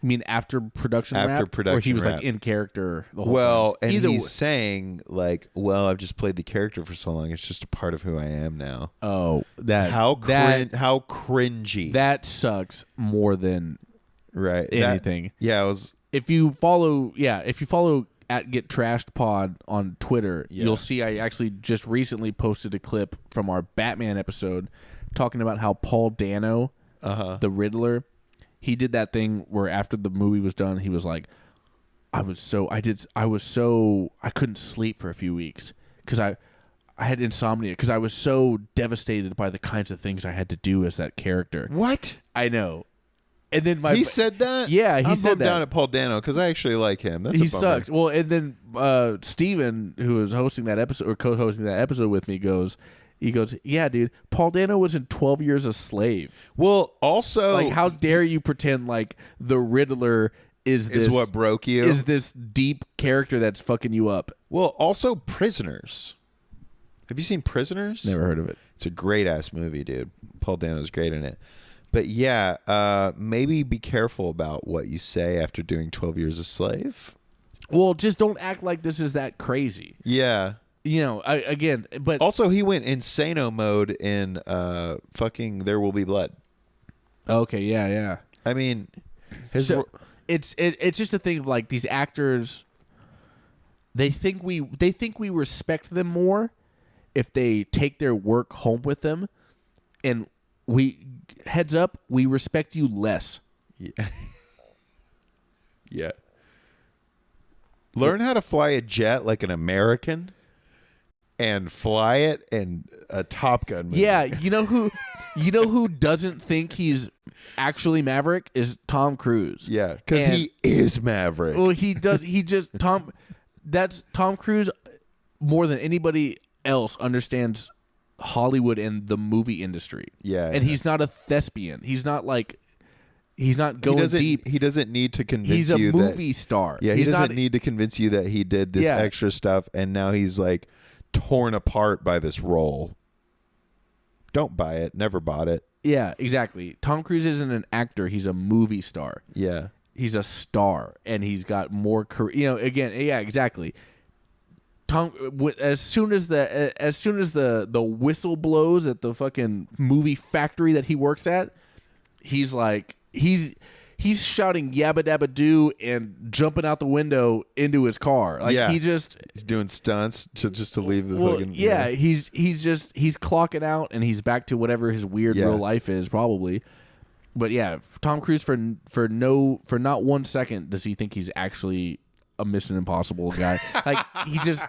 I mean, after production After rap, or production he was rap. like in character the whole Well, time. and Either he's way- saying like, well, I've just played the character for so long. It's just a part of who I am now. oh, that How that cringy. that sucks more than right. anything. Yeah, it was If you follow at Get Trashed Pod on Twitter, Yeah. you'll see I actually just recently posted a clip from our Batman episode talking about how Paul Dano, the Riddler, he did that thing where after the movie was done, he was like, I couldn't sleep for a few weeks because I had insomnia because I was so devastated by the kinds of things I had to do as that character. What? I know. And then he said that. Yeah, he I'm said that. down at Paul Dano because I actually like him. That's he a bummer. sucks. Well, and then Steven, who was hosting that episode or co-hosting that episode with me, goes, yeah, dude, Paul Dano was in 12 Years a Slave. Well, also, Like, how dare you pretend like the Riddler is what broke you? Is this deep character that's fucking you up? Well, also Prisoners. Have you seen Prisoners? Never heard of it. It's a great ass movie, dude. Paul Dano's great in it. But yeah, maybe be careful about what you say after doing 12 Years a Slave. Well, just don't act like this is that crazy. Yeah. You know, but also he went insano mode in fucking There Will Be Blood. Okay, yeah. I mean, it's just a thing of like these actors. They think we respect them more if they take their work home with them, and heads up, we respect you less. Yeah. Yeah. Learn how to fly a jet like an American and fly it in a Top Gun movie. Yeah, you know who doesn't think he's actually Maverick is Tom Cruise. Yeah, because he is Maverick. Well, that's Tom Cruise more than anybody else understands Hollywood and the movie industry. Yeah. And he's not a thespian. He's not going deep. He doesn't need to convince you. He's a movie star. Yeah, he doesn't need to convince you that he did this extra stuff and now he's like torn apart by this role. Don't buy it. Never bought it. Yeah, exactly. Tom Cruise isn't an actor. He's a movie star. Yeah. He's a star, and he's got more career. You know, again, yeah, exactly. As soon as the whistle blows at the fucking movie factory that he works at, he's like he's shouting yabba dabba doo and jumping out the window into his car. Like he's doing stunts to leave the fucking he's clocking out and he's back to whatever his weird real life is probably. But yeah, Tom Cruise for not 1 second does he think he's actually a Mission Impossible guy. Like he just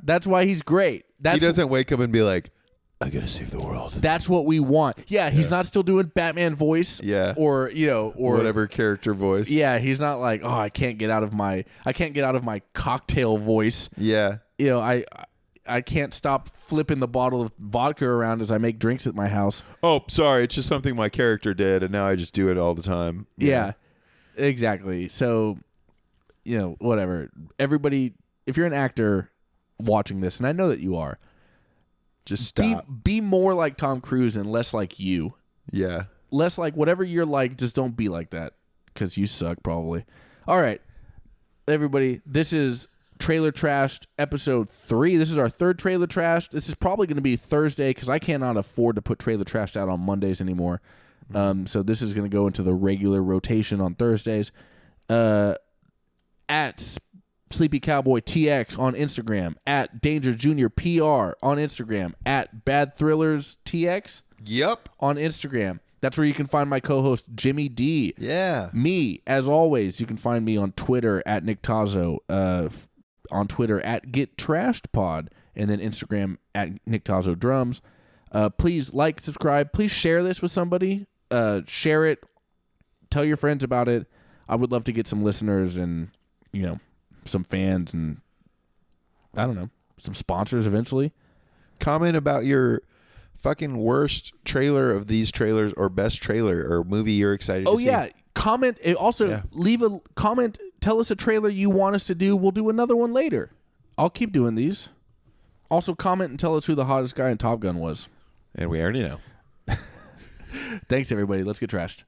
that's why he's great. He doesn't wake up and be like, I gotta save the world. That's what we want. Yeah, he's not still doing Batman voice. Yeah. Or whatever character voice. Yeah, he's not like, oh, I can't get out of my cocktail voice. Yeah. You know, I can't stop flipping the bottle of vodka around as I make drinks at my house. Oh, sorry, it's just something my character did and now I just do it all the time. Yeah. Exactly. So, you know, whatever. Everybody, if you're an actor watching this, and I know that you are, just stop. Be more like Tom Cruise and less like you. Yeah. Less like whatever you're like, just don't be like that because you suck probably. All right, everybody, this is Trailer Trashed episode 3. This is our third Trailer Trashed. This is probably going to be Thursday because I cannot afford to put Trailer Trashed out on Mondays anymore. So this is going to go into the regular rotation on Thursdays. At Sleepy Cowboy TX on Instagram, at Danger Junior PR on Instagram, at Bad Thrillers TX. Yep. On Instagram. That's where you can find my co-host Jimmy D. Yeah. Me, as always, you can find me on Twitter at Nick Tazo, on Twitter at Get Trashed Pod, and then Instagram at Nick Tazo Drums. Please like, subscribe. Please share this with somebody. Share it. Tell your friends about it. I would love to get some listeners and, you know, some fans and, I don't know, some sponsors eventually. Comment about your fucking worst trailer of these trailers or best trailer or movie you're excited to see. Oh, yeah. Comment. Also, leave a comment. Tell us a trailer you want us to do. We'll do another one later. I'll keep doing these. Also, comment and tell us who the hottest guy in Top Gun was. And we already know. Thanks, everybody. Let's get trashed.